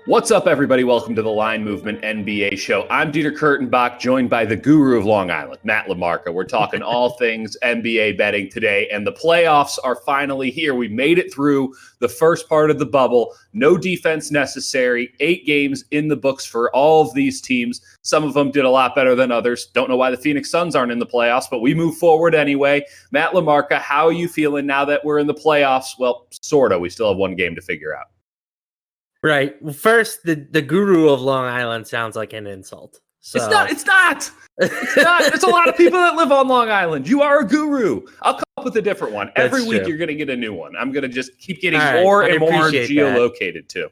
What's up, everybody? Welcome to the Line Movement NBA show. I'm Dieter Kurtenbach, joined by the guru of Long Island, Matt LaMarca. We're talking all things NBA betting today, and the playoffs are finally here. We made it through the first part of the bubble. No defense necessary. 8 games in the books for all of these teams. Some of them did a lot better than others. Don't know why the Phoenix Suns aren't in the playoffs, but we move forward anyway. Matt LaMarca, how are you feeling now that we're in the playoffs? Well, sort of. We still have one game to figure out. Right. Well, first, the guru of Long Island sounds like an insult. So. It's not. There's a lot of people that live on Long Island. You are a guru. I'll come up with a different one. Every week you're going to get a new one. I'm going to just keep getting more and more geolocated too.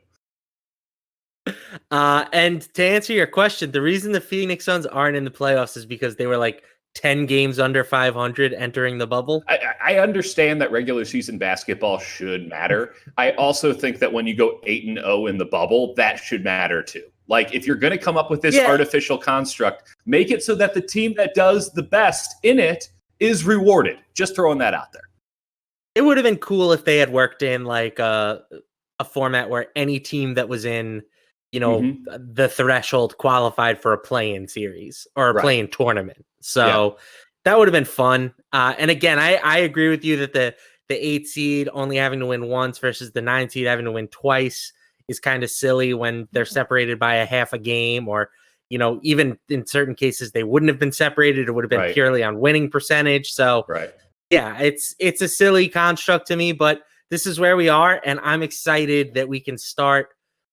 And to answer your question, the reason the Phoenix Suns aren't in the playoffs is because they were like 10 games under 500 entering the bubble. I understand that regular season basketball should matter. I also think that when you go 8-0 in the bubble, that should matter too. Like, if you're going to come up with this artificial construct, make it so that the team that does the best in it is rewarded. Just throwing that out there. It would have been cool if they had worked in like a format where any team that was in, the threshold qualified for a play-in series or a play-in tournament. So that would have been fun. And again, I agree with you that the 8 seed only having to win once versus the 9 seed having to win twice is kind of silly when they're separated by a half a game, or, even in certain cases, they wouldn't have been separated. It would have been purely on winning percentage. So it's a silly construct to me, but this is where we are. And I'm excited that we can start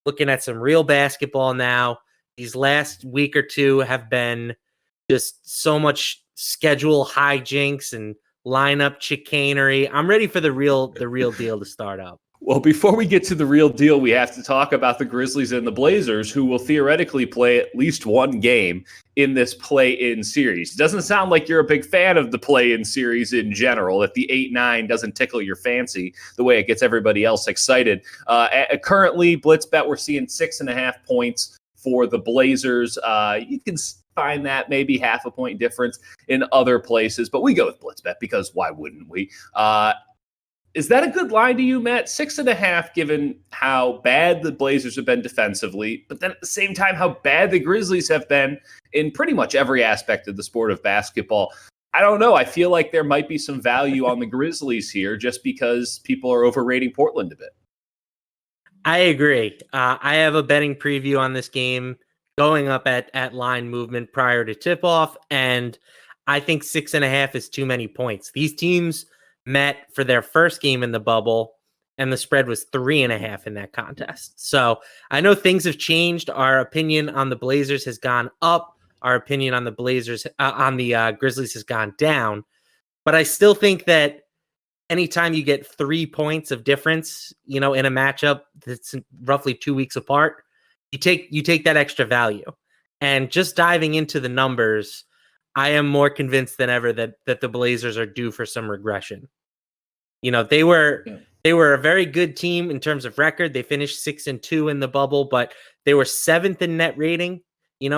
looking at some real basketball now. These last week or two have been just so much schedule hijinks and lineup chicanery. I'm ready for the real deal to start up. Well, before we get to the real deal, we have to talk about the Grizzlies and the Blazers, who will theoretically play at least one game in this play-in series. It doesn't sound like you're a big fan of the play-in series in general, that the 8-9 doesn't tickle your fancy the way it gets everybody else excited. Currently, BlitzBet, we're seeing 6.5 points for the Blazers. You can find that maybe half a point difference in other places, but we go with BlitzBet because why wouldn't we? Is that a good line to you, Matt? 6.5, given how bad the Blazers have been defensively, but then at the same time, how bad the Grizzlies have been in pretty much every aspect of the sport of basketball. I don't know. I feel like there might be some value on the Grizzlies here just because people are overrating Portland a bit. I agree. I have a betting preview on this game going up at Line Movement prior to tip-off, and I think 6.5 is too many points. These teams met for their first game in the bubble, and the spread was 3.5 in that contest. So I know things have changed. Our opinion on the Blazers has gone up. Our opinion on the Blazers, on the Grizzlies has gone down. But I still think that anytime you get 3 points of difference, in a matchup that's roughly 2 weeks apart, you take that extra value. And just diving into the numbers, I am more convinced than ever that the Blazers are due for some regression. They were a very good team in terms of record. They finished 6-2 in the bubble, but they were 7th in net rating.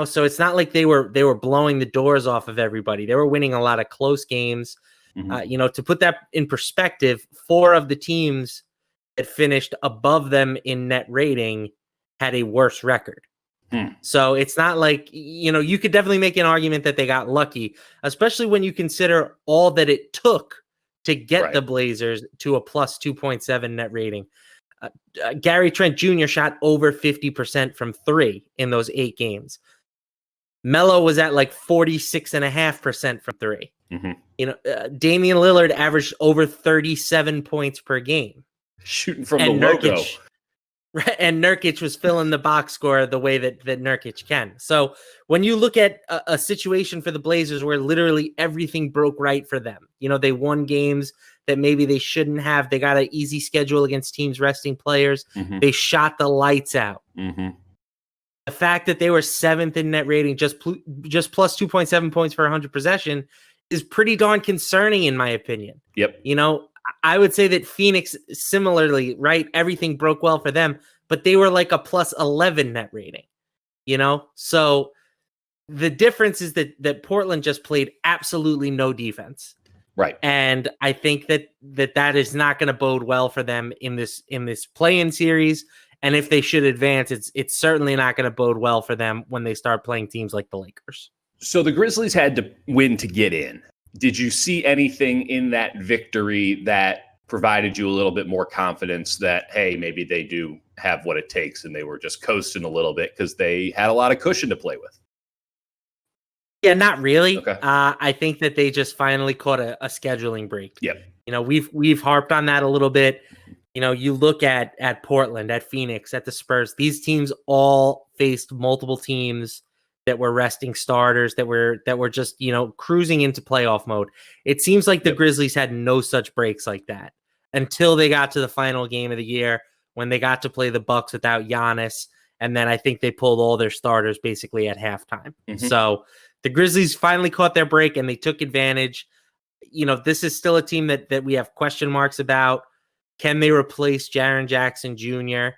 So it's not like they were blowing the doors off of everybody. They were winning a lot of close games. To put that in perspective, 4 of the teams that finished above them in net rating had a worse record. So it's not like, you could definitely make an argument that they got lucky, especially when you consider all that it took to get the Blazers to a plus 2.7 net rating. Gary Trent Jr. shot over 50% from 3 in those 8 games. Melo was at like 46.5% from 3. Damian Lillard averaged over 37 points per game. Shooting from the logo. And Nurkic was filling the box score the way that Nurkic can. So when you look at a situation for the Blazers where literally everything broke right for them, they won games that maybe they shouldn't have. They got an easy schedule against teams resting players. They shot the lights out. The fact that they were 7th in net rating, just plus 2.7 points per 100 possession, is pretty darn concerning in my opinion. Yep. I would say that Phoenix similarly, right? Everything broke well for them, but they were like a plus 11 net rating, So the difference is that Portland just played absolutely no defense. Right. And I think that is not going to bode well for them in this play-in series. And if they should advance, it's certainly not going to bode well for them when they start playing teams like the Lakers. So the Grizzlies had to win to get in. Did you see anything in that victory that provided you a little bit more confidence that, hey, maybe they do have what it takes and they were just coasting a little bit because they had a lot of cushion to play with? Yeah, not really. Okay. I think that they just finally caught a scheduling break. Yep. We've harped on that a little bit. You look at Portland, at Phoenix, at the Spurs. These teams all faced multiple teams that were resting starters, that were just, cruising into playoff mode. It seems like the Grizzlies had no such breaks like that until they got to the final game of the year when they got to play the Bucks without Giannis. And then I think they pulled all their starters basically at halftime. Mm-hmm. So the Grizzlies finally caught their break and they took advantage. This is still a team that we have question marks about. Can they replace Jaren Jackson Jr.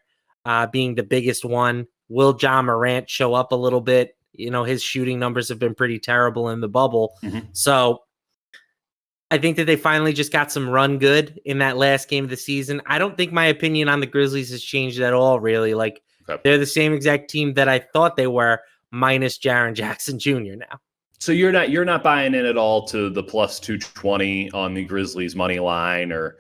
Being the biggest one? Will John Morant show up a little bit? His shooting numbers have been pretty terrible in the bubble. Mm-hmm. So I think that they finally just got some run good in that last game of the season. I don't think my opinion on the Grizzlies has changed at all, really. Like, they're the same exact team that I thought they were, minus Jaren Jackson Jr. now. So you're not buying in at all to the plus 220 on the Grizzlies money line, or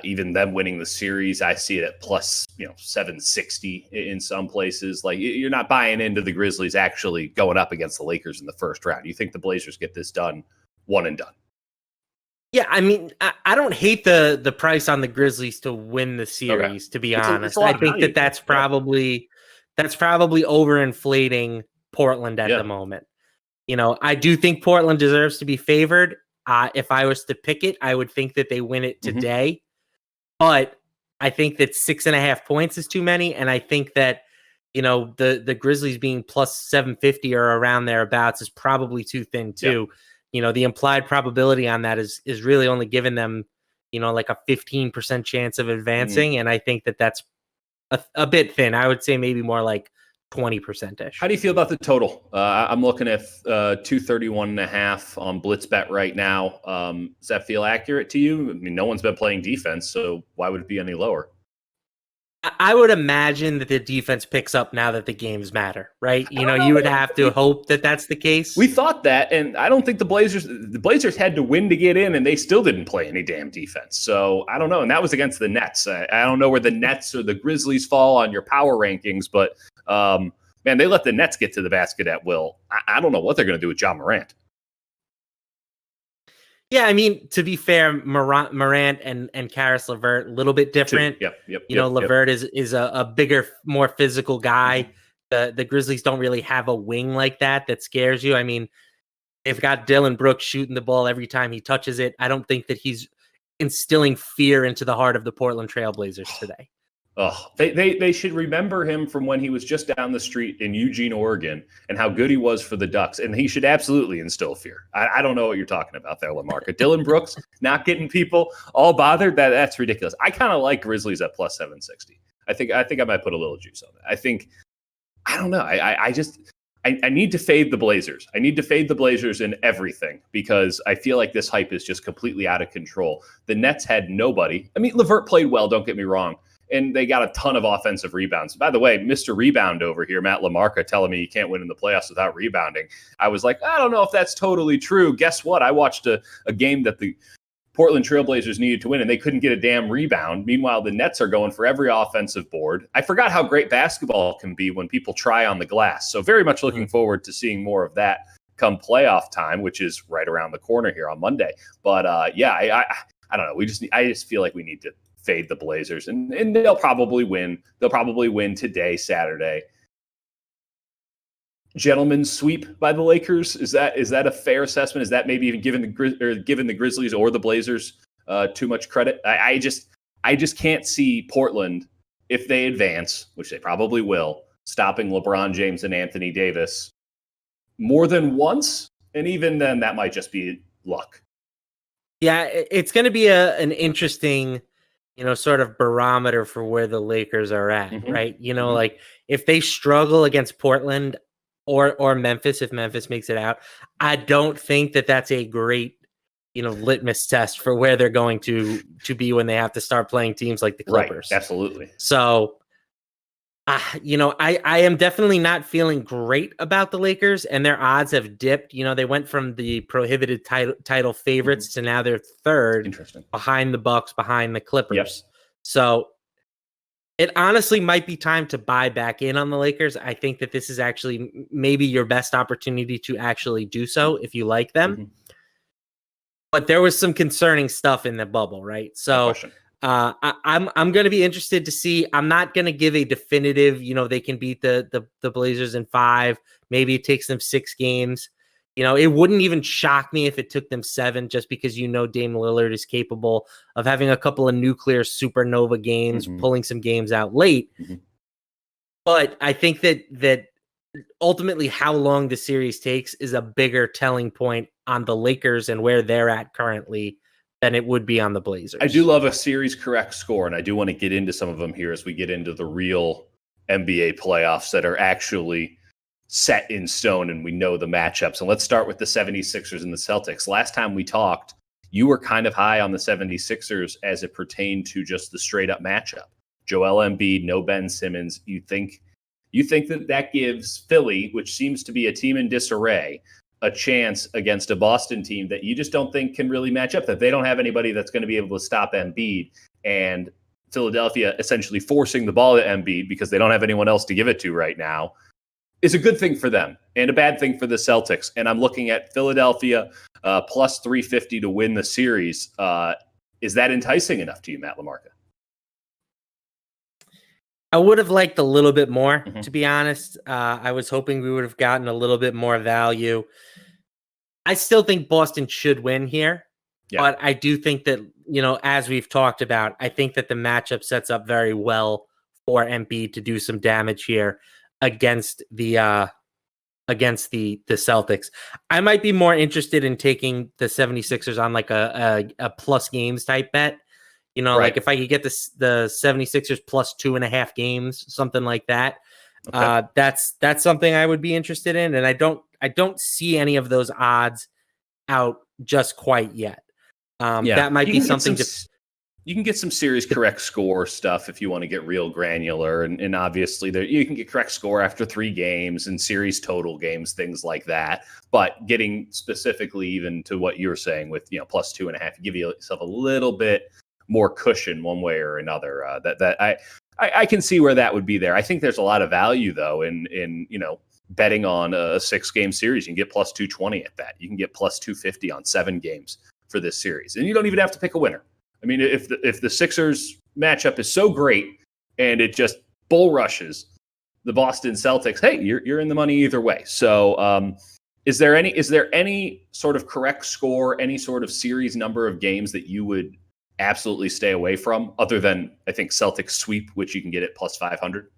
even them winning the series. I see it at plus 760 in some places. Like, you're not buying into the Grizzlies actually going up against the Lakers in the first round. You think the Blazers get this done, one and done? Yeah, I mean, I don't hate the price on the Grizzlies to win the series, to be honest. I think that's probably overinflating Portland at the moment. I do think Portland deserves to be favored. If I was to pick it, I would think that they win it today. Mm-hmm. But I think that 6.5 points is too many. And I think that, the Grizzlies being plus 750 or around thereabouts is probably too thin too. Yep. The implied probability on that is really only giving them, like a 15% chance of advancing. Mm-hmm. And I think that that's a bit thin. I would say maybe more like 20%ish. How do you feel about the total? I'm looking at 231.5 on BlitzBet right now. Does that feel accurate to you? I mean, no one's been playing defense, so why would it be any lower? I would imagine that the defense picks up now that the games matter, right? You would have to hope that that's the case. We thought that, and I don't think the Blazers had to win to get in, and they still didn't play any damn defense. So I don't know, and that was against the Nets. I don't know where the Nets or the Grizzlies fall on your power rankings, but man, they let the Nets get to the basket at will. I don't know what they're going to do with John Morant. Yeah, I mean, to be fair, Morant and Caris LeVert, a little bit different. Yep. LeVert is a bigger, more physical guy. Mm-hmm. The Grizzlies don't really have a wing like that scares you. I mean, they've got Dylan Brooks shooting the ball every time he touches it. I don't think that he's instilling fear into the heart of the Portland Trailblazers today. Oh, they should remember him from when he was just down the street in Eugene, Oregon, and how good he was for the Ducks. And he should absolutely instill fear. I don't know what you're talking about there, LaMarca. Dylan Brooks not getting people all bothered. That's ridiculous. I kind of like Grizzlies at plus 760. I think I might put a little juice on it. I don't know. I need to fade the Blazers. I need to fade the Blazers in everything because I feel like this hype is just completely out of control. The Nets had nobody. I mean, LeVert played well, don't get me wrong. And they got a ton of offensive rebounds. By the way, Mr. Rebound over here, Matt LaMarca, telling me you can't win in the playoffs without rebounding. I was like, I don't know if that's totally true. Guess what? I watched a game that the Portland Trailblazers needed to win, and they couldn't get a damn rebound. Meanwhile, the Nets are going for every offensive board. I forgot how great basketball can be when people try on the glass. So very much looking forward to seeing more of that come playoff time, which is right around the corner here on Monday. But I don't know. I just feel like we need to fade the Blazers, and they'll probably win. They'll probably win today, Saturday. Gentlemen's sweep by the Lakers. Is that a fair assessment? Is that maybe even giving the Grizzlies or the Blazers too much credit? I just can't see Portland, if they advance, which they probably will, stopping LeBron James and Anthony Davis more than once, and even then, that might just be luck. Yeah, it's going to be an interesting, sort of barometer for where the Lakers are at, right? Like if they struggle against Portland or Memphis, if Memphis makes it out, I don't think that that's a great, litmus test for where they're going to be when they have to start playing teams like the Clippers. Right, absolutely. So I am definitely not feeling great about the Lakers, and their odds have dipped. They went from the prohibited title favorites to now they're third, Interesting, behind the Bucks, behind the Clippers. Yep. So it honestly might be time to buy back in on the Lakers. I think that this is actually maybe your best opportunity to actually do so if you like them. But there was some concerning stuff in the bubble, right? So I'm going to be interested to see. I'm not going to give a definitive, they can beat the Blazers in 5. Maybe it takes them 6 games. It wouldn't even shock me if it took them 7, just because Dame Lillard is capable of having a couple of nuclear supernova games, pulling some games out late. But I think that ultimately how long the series takes is a bigger telling point on the Lakers and where they're at currently than it would be on the Blazers. I do love a series correct score, and I do want to get into some of them here as we get into the real NBA playoffs that are actually set in stone and we know the matchups. And let's start with the 76ers and the Celtics. Last time we talked, you were kind of high on the 76ers as it pertained to just the straight up matchup. Joel Embiid, no Ben Simmons. You think that gives Philly, which seems to be a team in disarray, a chance against a Boston team that you just don't think can really match up, that they don't have anybody that's going to be able to stop Embiid, and Philadelphia essentially forcing the ball to Embiid because they don't have anyone else to give it to right now is a good thing for them and a bad thing for the Celtics. And I'm looking at Philadelphia plus 350 to win the series. Is that enticing enough to you, Matt LaMarca? I would have liked a little bit more, to be honest. I was hoping we would have gotten a little bit more value. I still think Boston should win here, but I do think that, as we've talked about, I think that the matchup sets up very well for Embiid to do some damage here against the Celtics. I might be more interested in taking the 76ers on like a plus games type bet. Like if I could get the 76ers plus 2.5 games, something like that. Okay. That's something I would be interested in. And I don't see any of those odds out just quite yet. That might be something you can get some series correct score stuff if you want to get real granular. And obviously you can get correct score after 3 games and series total games, things like that. But getting specifically even to what you're saying with, plus 2.5, give yourself a little bit more cushion one way or another. I can see where that would be there. I think there's a lot of value though in betting on a 6-game series. You can get plus 220 at that. You can get plus 250 on 7 games for this series, and you don't even have to pick a winner. I mean, if the Sixers matchup is so great and it just bull rushes the Boston Celtics, hey, you're in the money either way. So is there any sort of correct score, any sort of series number of games that you would absolutely stay away from, other than I think Celtics sweep, which you can get at plus 500?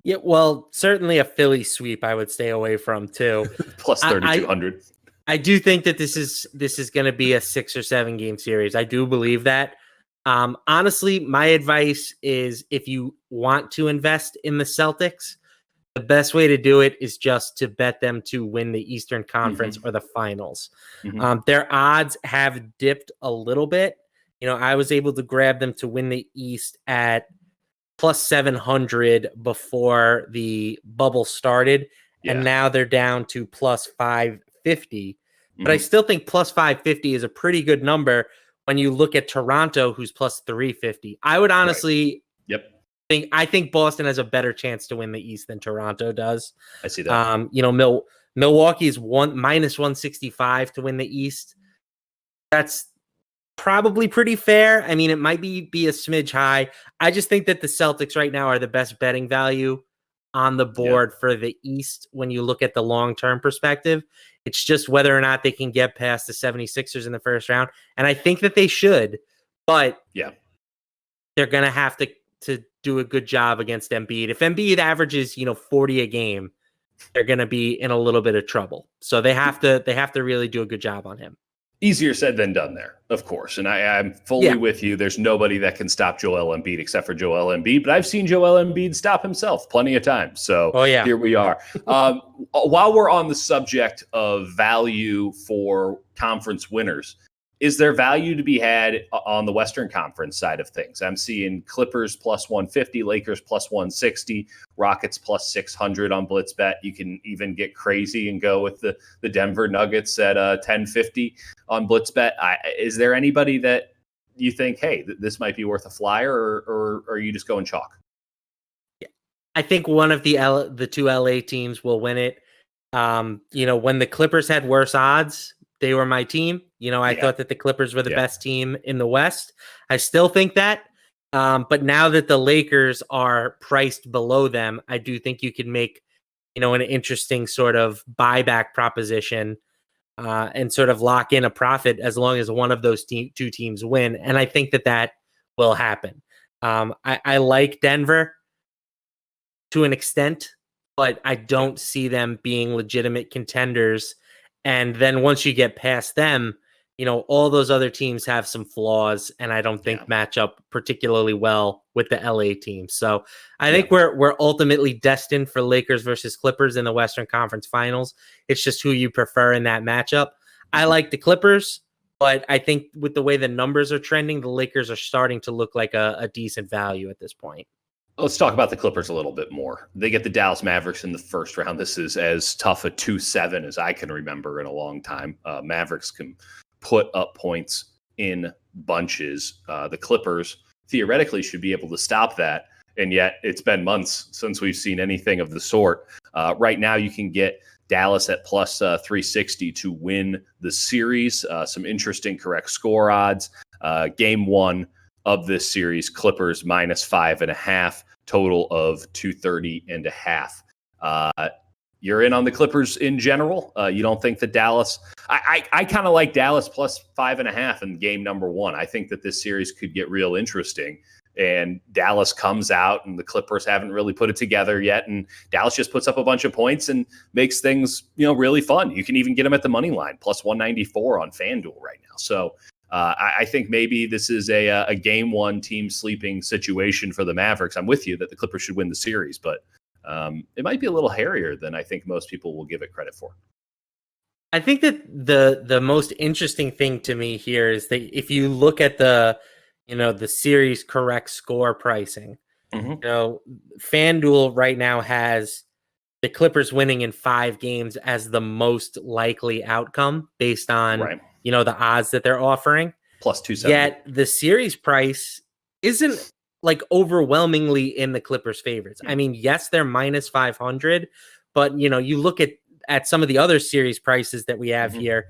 Yeah, well, certainly a Philly sweep I would stay away from too. Plus 3,200. I do think that this is going to be a 6 or 7 game series. I do believe that. Honestly, my advice is if you want to invest in the Celtics, the best way to do it is just to bet them to win the Eastern Conference or the finals. Their odds have dipped a little bit. I was able to grab them to win the East at plus 700 before the bubble started. And now they're down to plus 550. But I still think plus 550 is a pretty good number when you look at Toronto, who's plus 350. I would honestly I think Boston has a better chance to win the East than Toronto does. I see that. Milwaukee's minus 165 to win the East. That's probably pretty fair. I mean, it might be a smidge high. I just think that the Celtics right now are the best betting value on the board for the East when you look at the long-term perspective. It's just whether or not they can get past the 76ers in the first round. And I think that they should, but they're going to have to do a good job against Embiid. If Embiid averages, 40 a game, they're going to be in a little bit of trouble. So they have to really do a good job on him. Easier said than done there, of course. And I'm fully with you. There's nobody that can stop Joel Embiid except for Joel Embiid. But I've seen Joel Embiid stop himself plenty of times. So here we are. While we're on the subject of value for conference winners, Is there value to be had on the Western Conference side of things? I'm seeing Clippers plus 150, Lakers plus 160, Rockets plus 600 on BlitzBet. You can even get crazy and go with the Denver Nuggets at 1050 on BlitzBet. Is there anybody that you think, hey, this might be worth a flyer, or are you just going chalk? I think one of the two LA teams will win it. When the Clippers had worse odds, they were my team. I thought that the Clippers were the best team in the West. I still think that. But now that the Lakers are priced below them, I do think you can make, an interesting sort of buyback proposition and sort of lock in a profit as long as one of those two teams win. And I think that will happen. I like Denver to an extent, but I don't see them being legitimate contenders. And then once you get past them, all those other teams have some flaws, and I don't think match up particularly well with the LA team. So I think we're ultimately destined for Lakers versus Clippers in the Western Conference Finals. It's just who you prefer in that matchup. I like the Clippers, but I think with the way the numbers are trending, the Lakers are starting to look like a decent value at this point. Let's talk about the Clippers a little bit more. They get the Dallas Mavericks in the first round. This is as tough a 2-7 as I can remember in a long time. Mavericks can put up points in bunches. The Clippers theoretically should be able to stop that, and yet it's been months since we've seen anything of the sort. Right now you can get Dallas at plus 360 to win the series. Some interesting correct score odds. Game one of this series, Clippers minus 5.5, total of 230.5. You're in on the Clippers in general. You don't think that Dallas, I kind of like Dallas plus 5.5 in game number one. I think that this series could get real interesting, and Dallas comes out and the Clippers haven't really put it together yet. And Dallas just puts up a bunch of points and makes things, really fun. You can even get them at the money line plus 194 on FanDuel right now. So I think maybe this is a game one team sleeping situation for the Mavericks. I'm with you that the Clippers should win the series, but it might be a little hairier than I think most people will give it credit for. I think that the most interesting thing to me here is that if you look at the series correct score pricing, FanDuel right now has the Clippers winning in 5 games as the most likely outcome based on the odds that they're offering. Plus 270. Yet the series price isn't like overwhelmingly in the Clippers' favorites. I mean, yes, they're minus 500, but you look at some of the other series prices that we have here,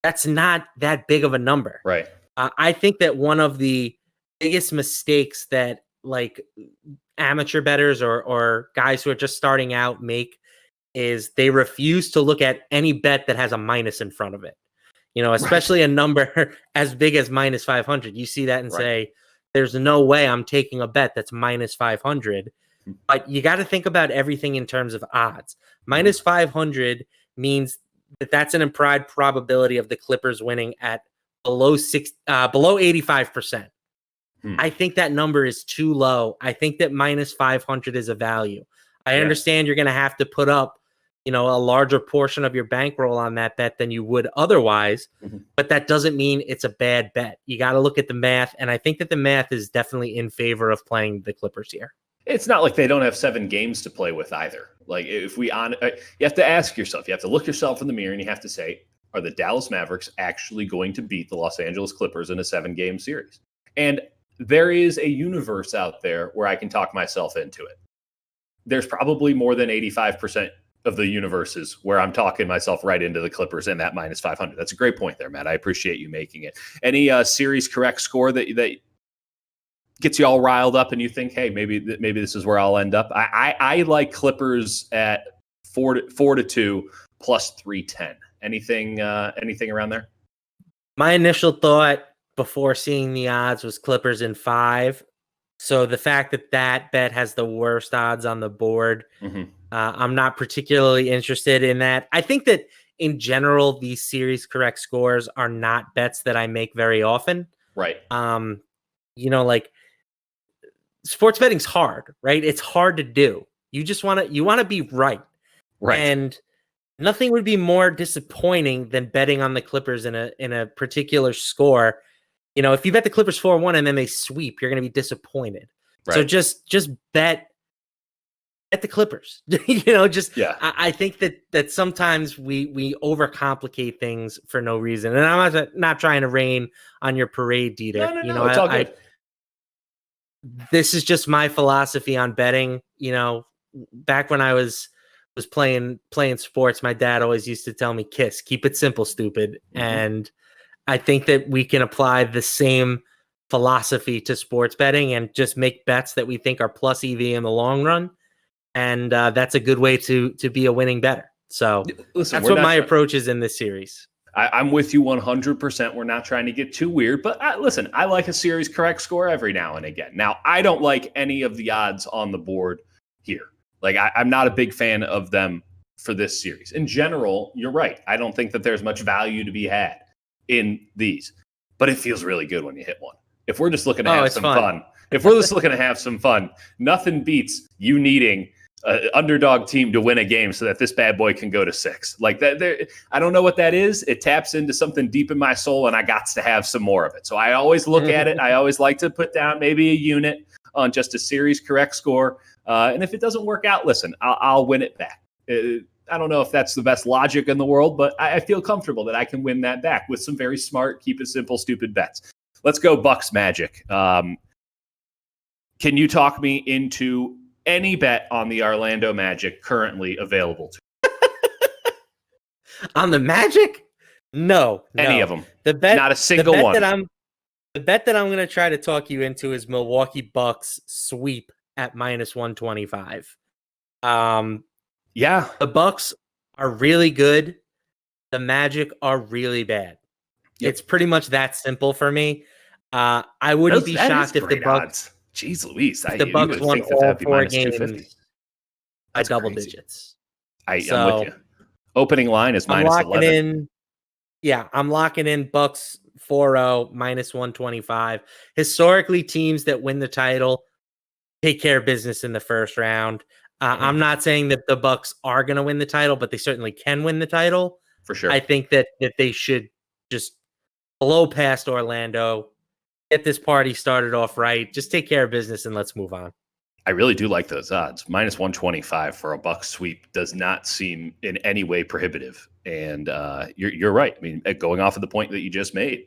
that's not that big of a number. Right. I think that one of the biggest mistakes that like amateur bettors or guys who are just starting out make is they refuse to look at any bet that has a minus in front of it. Especially a number as big as minus 500. You see that and say, there's no way I'm taking a bet that's minus 500. But you got to think about everything in terms of odds. Minus 500 means that's an implied probability of the Clippers winning at below 85%. I think that number is too low. I think that minus 500 is a value. I understand you're going to have to put up a larger portion of your bankroll on that bet than you would otherwise, but that doesn't mean it's a bad bet. You got to look at the math, and I think that the math is definitely in favor of playing the Clippers here. It's not like they don't have 7 games to play with either. Like you have to ask yourself, you have to look yourself in the mirror and you have to say, are the Dallas Mavericks actually going to beat the Los Angeles Clippers in a 7-game series? And there is a universe out there where I can talk myself into it. There's probably more than 85% of the universes where I'm talking myself right into the Clippers and that minus 500. That's a great point there, Matt. I appreciate you making it. Any series correct score that gets you all riled up and you think, hey, maybe this is where I'll end up? I like Clippers at 4-2 plus 310. Anything around there? My initial thought before seeing the odds was Clippers in 5. So the fact that bet has the worst odds on the board, I'm not particularly interested in that. I think that in general, these series correct scores are not bets that I make very often. Right. Like sports betting's hard, right? It's hard to do. You want to be right. Right. And nothing would be more disappointing than betting on the Clippers in a particular score. If you bet the Clippers 4-1 and then they sweep, you're going to be disappointed. Right. So just bet the Clippers. I think that sometimes we overcomplicate things for no reason. And I'm not trying to rain on your parade, Dieter. No, it's all good. This is just my philosophy on betting. Back when I was playing sports, my dad always used to tell me, keep it simple, stupid. Mm-hmm. And I think that we can apply the same philosophy to sports betting and just make bets that we think are plus EV in the long run. And that's a good way to be a winning bettor. So that's what my approach is in this series. I'm with you 100%. We're not trying to get too weird, but listen, I like a series correct score every now and again. Now, I don't like any of the odds on the board here. Like, I'm not a big fan of them for this series. In general, you're right. I don't think that there's much value to be had in these, but it feels really good when you hit one. If we're just looking to have some fun, nothing beats you needing an underdog team to win a game so that this bad boy can go to 6. Like that, I don't know what that is. It taps into something deep in my soul, and I got to have some more of it. So I always look at it. I always like to put down maybe a unit on just a series correct score. And if it doesn't work out, listen, I'll win it back. I don't know if that's the best logic in the world, but I feel comfortable that I can win that back with some very smart, keep it simple, stupid bets. Let's go Bucks Magic. Can you talk me into any bet on the Orlando Magic currently available to you? On the Magic? No. Any of them. Not a single one. The bet that I'm going to try to talk you into is Milwaukee Bucks sweep at -125. Yeah. The Bucks are really good. The Magic are really bad. Yep. It's pretty much that simple for me. I wouldn't be shocked if the Bucks... Odds. Jeez Louise. The Bucks won all 4 games by double digits. I'm with you. Opening line is -11. I'm locking in Bucks 4-0, -125. Historically, teams that win the title take care of business in the first round. I'm not saying that the Bucks are going to win the title, but they certainly can win the title. For sure. I think that they should just blow past Orlando, get this party started off right, just take care of business, and let's move on. I really do like those odds. -125 for a Bucks sweep does not seem in any way prohibitive. And you're right. I mean, going off of the point that you just made,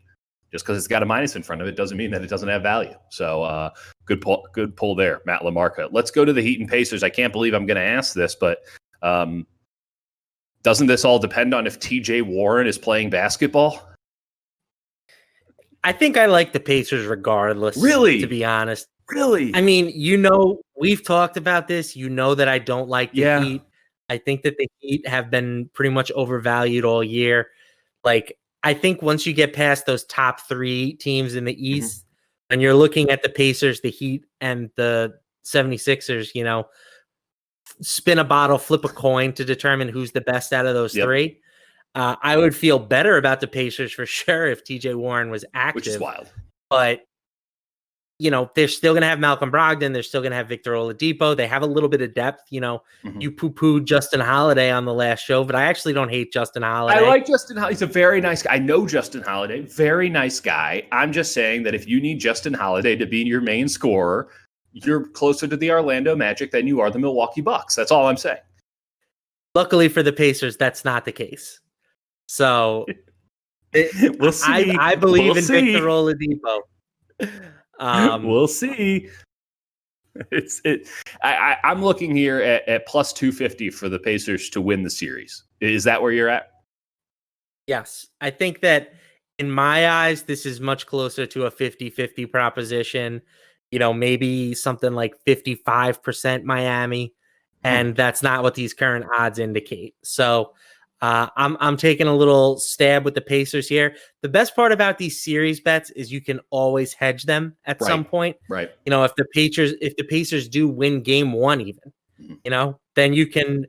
just because it's got a minus in front of it doesn't mean that it doesn't have value. So good pull there, Matt LaMarca. Let's go to the Heat and Pacers. I can't believe I'm going to ask this, but doesn't this all depend on if TJ Warren is playing basketball? I think I like the Pacers regardless. Really? To be honest. Really? I mean, we've talked about this. That I don't like the Heat. I think that the Heat have been pretty much overvalued all year. Like, I think once you get past those top 3 teams in the East, and you're looking at the Pacers, the Heat, and the 76ers, spin a bottle, flip a coin to determine who's the best out of those 3. I would feel better about the Pacers for sure if TJ Warren was active. Which is wild. But, they're still going to have Malcolm Brogdon. They're still going to have Victor Oladipo. They have a little bit of depth. You poo-pooed Justin Holiday on the last show, but I actually don't hate Justin Holiday. I like Justin Holiday. He's a very nice guy. I know Justin Holiday. Very nice guy. I'm just saying that if you need Justin Holiday to be your main scorer, you're closer to the Orlando Magic than you are the Milwaukee Bucks. That's all I'm saying. Luckily for the Pacers, that's not the case. So we'll see. I believe in Victor Oladipo. We'll see. I'm looking here at +250 for the Pacers to win the series. Is that where you're at? Yes. I think that in my eyes, this is much closer to a 50-50 proposition. Maybe something like 55% Miami. And that's not what these current odds indicate. So I'm taking a little stab with the Pacers here. The best part about these series bets is you can always hedge them at some point. Right. If the Pacers do win game 1 even, then you can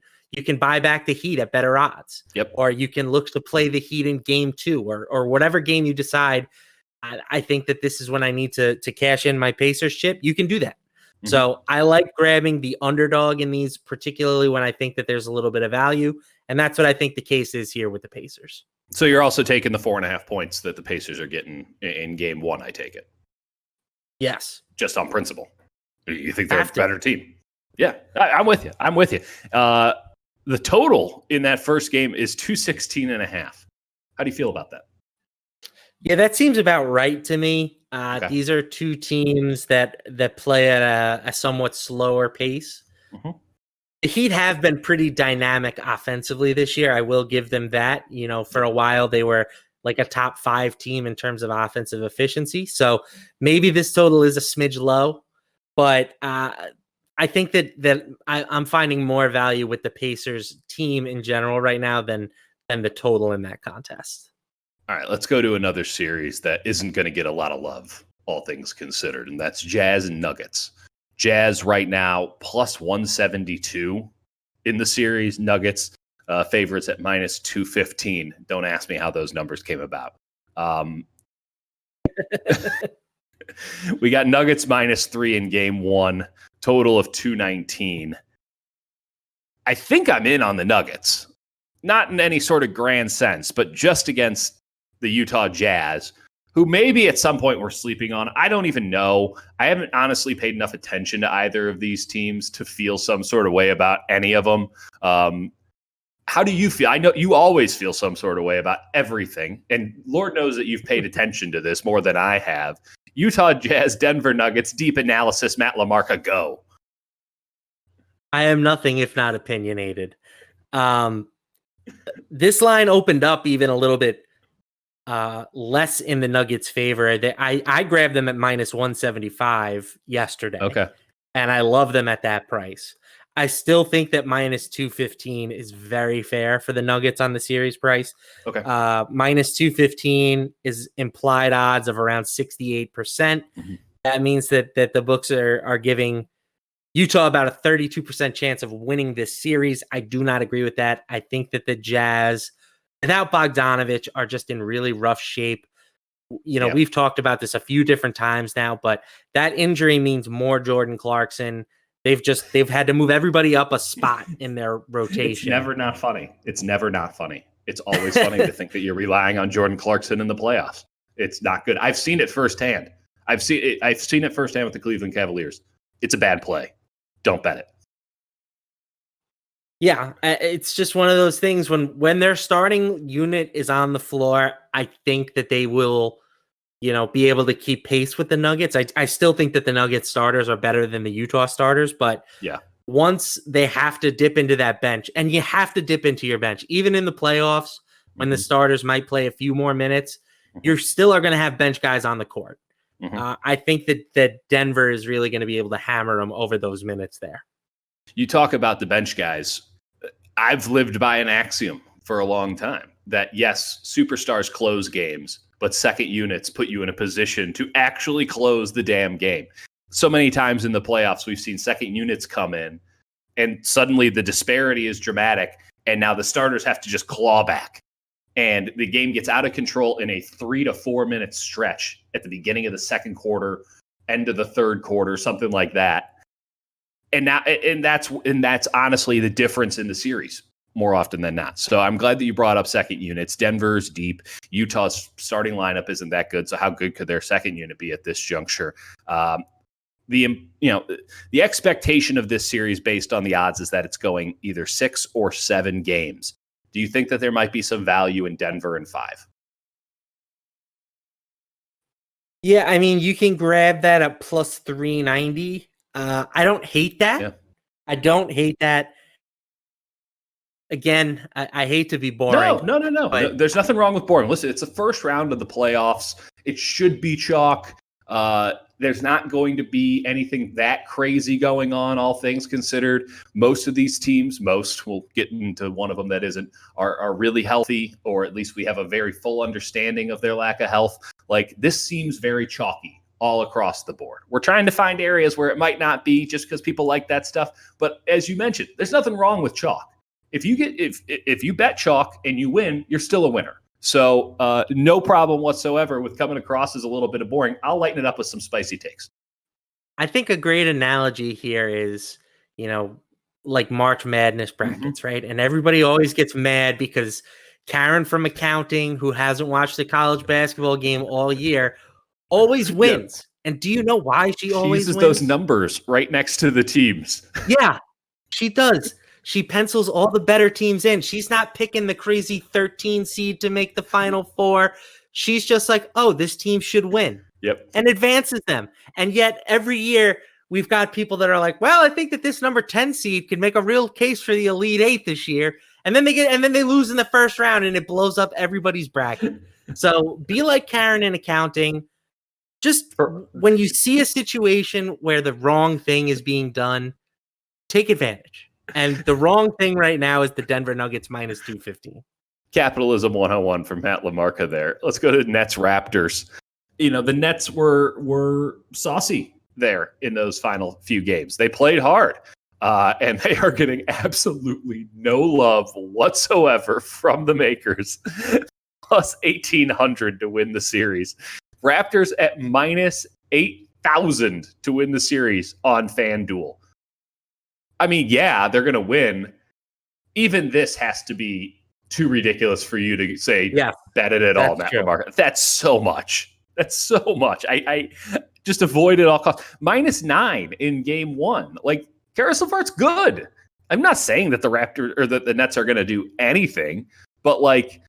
buy back the Heat at better odds. Yep. Or you can look to play the Heat in game 2 or whatever game you decide. I think that this is when I need to cash in my Pacers chip. You can do that. So I like grabbing the underdog in these, particularly when I think that there's a little bit of value. And that's what I think the case is here with the Pacers. So you're also taking the 4.5 points that the Pacers are getting in game one, I take it. Yes. Just on principle. You think they're a better team? Yeah, I'm with you. The total in that first game is 216.5. How do you feel about that? Yeah, that seems about right to me. Okay. These are two teams that play at a somewhat slower pace. Mm-hmm. The Heat have been pretty dynamic offensively this year. I will give them that. You know, for a while they were like a top 5 team in terms of offensive efficiency. So maybe this total is a smidge low, but I think that I'm finding more value with the Pacers team in general right now than the total in that contest. All right, let's go to another series that isn't going to get a lot of love, all things considered, and that's Jazz and Nuggets. Jazz right now plus 172 in the series. Nuggets favorites at minus 215. Don't ask me how those numbers came about. We got Nuggets minus 3 in game one, total of 219. I think I'm in on the Nuggets. Not in any sort of grand sense, but just against the Utah Jazz, who maybe at some point we're sleeping on. I don't even know. I haven't honestly paid enough attention to either of these teams to feel some sort of way about any of them. How do you feel? I know you always feel some sort of way about everything, and Lord knows that you've paid attention to this more than I have. Utah Jazz, Denver Nuggets, deep analysis, Matt LaMarca, go. I am nothing if not opinionated. This line opened up even a little bit less in the Nuggets' favor. I grabbed them at minus 175 yesterday. Okay. And I love them at that price. I still think that minus 215 is very fair for the Nuggets on the series price. Okay. Minus 215 is implied odds of around 68%. Mm-hmm. That means that the books are giving Utah about a 32% chance of winning this series. I do not agree with that. I think that the Jazz, without Bogdanovich, are just in really rough shape. You know, We've talked about this a few different times now, but that injury means more Jordan Clarkson. They've had to move everybody up a spot in their rotation. It's never not funny. It's never not funny. It's always funny to think that you're relying on Jordan Clarkson in the playoffs. It's not good. I've seen it firsthand. I've seen it firsthand with the Cleveland Cavaliers. It's a bad play. Don't bet it. Yeah, it's just one of those things when their starting unit is on the floor, I think that they will, be able to keep pace with the Nuggets. I still think that the Nuggets starters are better than the Utah starters, but once they have to dip into that bench, and you have to dip into your bench, even in the playoffs, when the starters might play a few more minutes, you still are going to have bench guys on the court. I think that Denver is really going to be able to hammer them over those minutes there. You talk about the bench guys. I've lived by an axiom for a long time that, yes, superstars close games, but second units put you in a position to actually close the damn game. So many times in the playoffs, we've seen second units come in, and suddenly the disparity is dramatic, and now the starters have to just claw back. And the game gets out of control in a 3 to 4 minute stretch at the beginning of the second quarter, end of the third quarter, something like that. And that's honestly the difference in the series more often than not. So I'm glad that you brought up second units. Denver's deep. Utah's starting lineup isn't that good. So how good could their second unit be at this juncture? The expectation of this series based on the odds is that it's going either 6 or 7 games. Do you think that there might be some value in Denver in 5? Yeah, I mean, you can grab that at plus 390. I don't hate that. Yeah. I don't hate that. Again, I hate to be boring. No. But there's nothing wrong with boring. Listen, it's the first round of the playoffs. It should be chalk. There's not going to be anything that crazy going on, all things considered. Most of these teams, we'll get into one of them that isn't, are really healthy, or at least we have a very full understanding of their lack of health. Like, this seems very chalky all across the board. We're trying to find areas where it might not be just because people like that stuff. But as you mentioned, there's nothing wrong with chalk. If you bet chalk and you win, you're still a winner. So no problem whatsoever with coming across as a little bit of boring. I'll lighten it up with some spicy takes. I think a great analogy here is, like March Madness brackets, right? And everybody always gets mad because Karen from accounting, who hasn't watched the college basketball game all year, always wins. Yeah. And do you know why she always uses wins? Those numbers right next to the teams. Yeah, she does. She pencils all the better teams in. She's not picking the crazy 13 seed to make the Final Four. She's just like, oh, this team should win. Yep. And advances them. And yet every year we've got people that are like, well, I think that this number 10 seed could make a real case for the Elite Eight this year. And then they lose in the first round and it blows up everybody's bracket. So be like Karen in accounting. Just when you see a situation where the wrong thing is being done, take advantage. And the wrong thing right now is the Denver Nuggets minus 215. Capitalism 101 from Matt LaMarca there. Let's go to Nets Raptors. The Nets were saucy there in those final few games. They played hard, and they are getting absolutely no love whatsoever from the makers. Plus 1,800 to win the series. Raptors at minus 8,000 to win the series on FanDuel. I mean, yeah, they're going to win. Even this has to be too ridiculous for you to say, bet it at all, Matt LaMarca. That's so much. I just avoid it all costs. -9 in game one. Like, Karis LeVert's good. I'm not saying that the Raptors or that the Nets are going to do anything, but like,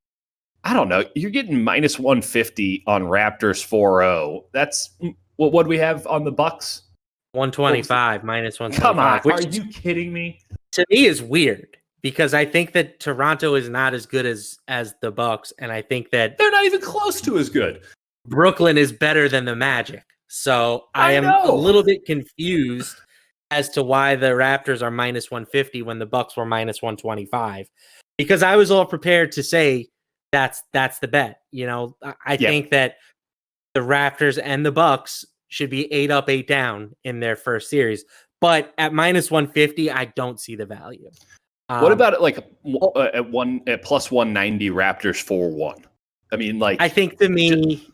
I don't know. You're getting -150 on Raptors 4-0. That's what do we have on the Bucks? 125 -125. Come on, are you kidding me? To me, is weird because I think that Toronto is not as good as the Bucks, and I think that they're not even close to as good. Brooklyn is better than the Magic, so I am a little bit confused as to why the Raptors are -150 when the Bucks were -125. Because I was all prepared to say that's the bet. I think that the Raptors and the Bucks should be 8 up, 8 down in their first series. But at -150, I don't see the value. What about it like at plus 190 Raptors 4-1? I mean, like, I think to me,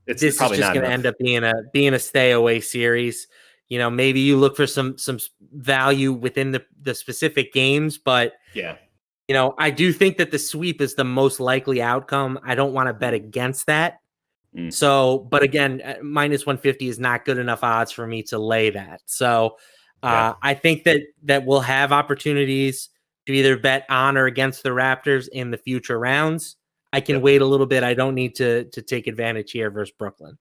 this is just going to end up being a stay away series. Maybe you look for some value within the specific games, but I do think that the sweep is the most likely outcome. I don't want to bet against that. So, but again, -150 is not good enough odds for me to lay that. So I think that we'll have opportunities to either bet on or against the Raptors in the future rounds. I can wait a little bit. I don't need to take advantage here versus Brooklyn.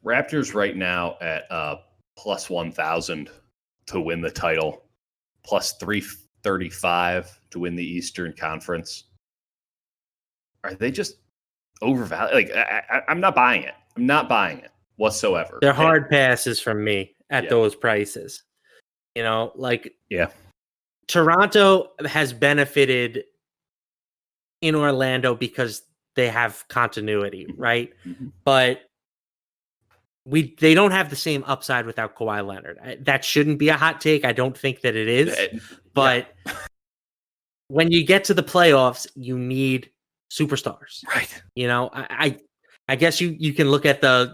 Raptors right now at plus 1,000 to win the title, plus 335 to win the Eastern Conference. Are they just overvalued? Like, I'm not buying it. I'm not buying it whatsoever. They're hard passes from me at those prices. Toronto has benefited in Orlando because they have continuity, right? Mm-hmm. But they don't have the same upside without Kawhi Leonard. That shouldn't be a hot take. I don't think that it is. But when you get to the playoffs, you need superstars. Right. I guess you can look at the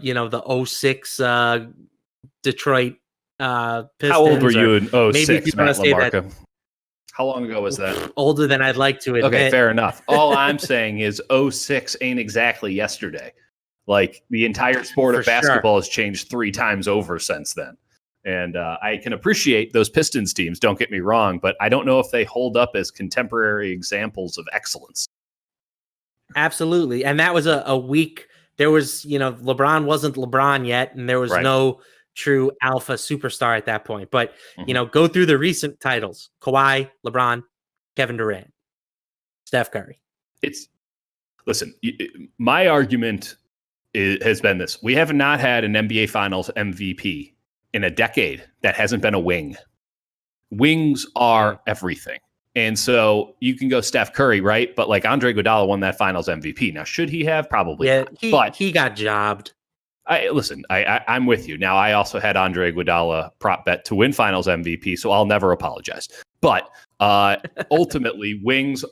06 Detroit Pistons. How old were you in 06, Matt LaMarca? That, how long ago was that? Older than I'd like to admit. Okay, fair enough. All I'm saying is 06 ain't exactly yesterday. Like, the entire sport of basketball has changed 3 times over since then. And I can appreciate those Pistons teams, don't get me wrong, but I don't know if they hold up as contemporary examples of excellence. Absolutely. And that was a week. There was, LeBron wasn't LeBron yet, and there was no true alpha superstar at that point. But, go through the recent titles: Kawhi, LeBron, Kevin Durant, Steph Curry. Listen, my argument has been this. We have not had an NBA Finals MVP in a decade that hasn't been a wing. Wings are everything. And so you can go Steph Curry, right? But like, Andre Iguodala won that Finals MVP. Now, should he have? Probably not. But he got jobbed. I'm with you. Now, I also had Andre Iguodala prop bet to win Finals MVP, so I'll never apologize. But ultimately, wings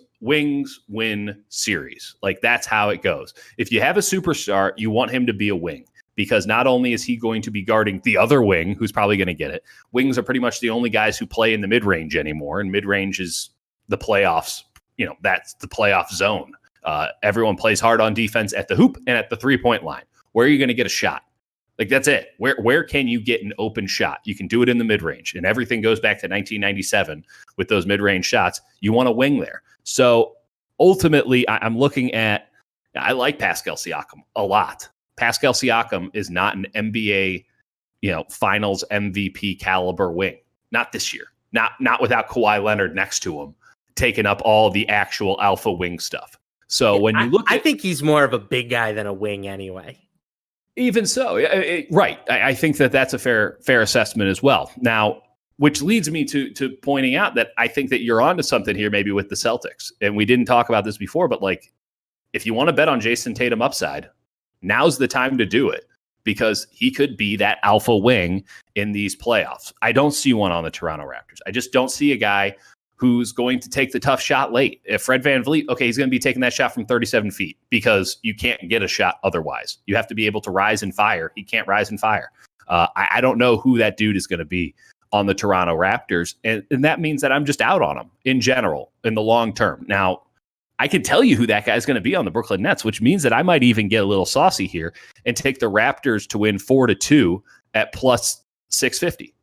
win series. Like, that's how it goes. If you have a superstar, you want him to be a wing. because not only is he going to be guarding the other wing, who's probably going to get it. Wings are pretty much the only guys who play in the mid-range anymore, and mid-range is the playoffs. That's the playoff zone. Everyone plays hard on defense at the hoop and at the three-point line. Where are you going to get a shot? Like, that's it. Where can you get an open shot? You can do it in the mid-range, and everything goes back to 1997 with those mid-range shots. You want to wing there. So ultimately, I'm looking at, I like Pascal Siakam a lot. Pascal Siakam is not an NBA, finals MVP caliber wing. Not this year. Not without Kawhi Leonard next to him, taking up all the actual alpha wing stuff. So when you look I think he's more of a big guy than a wing anyway. Even so, right. I think that's a fair assessment as well. Now, which leads me to pointing out that I think that you're onto something here, maybe with the Celtics. And we didn't talk about this before, but like, if you want to bet on Jason Tatum upside, now's the time to do it, because he could be that alpha wing in these playoffs. I don't see one on the Toronto Raptors. I just don't see a guy who's going to take the tough shot late. If Fred VanVleet, okay, he's going to be taking that shot from 37 feet because you can't get a shot otherwise. You have to be able to rise and fire. He can't rise and fire. I don't know who that dude is going to be on the Toronto Raptors. And that means that I'm just out on him in general in the long term. Now, I can tell you who that guy's going to be on the Brooklyn Nets, which means that I might even get a little saucy here and take the Raptors to win 4-2 at plus 650.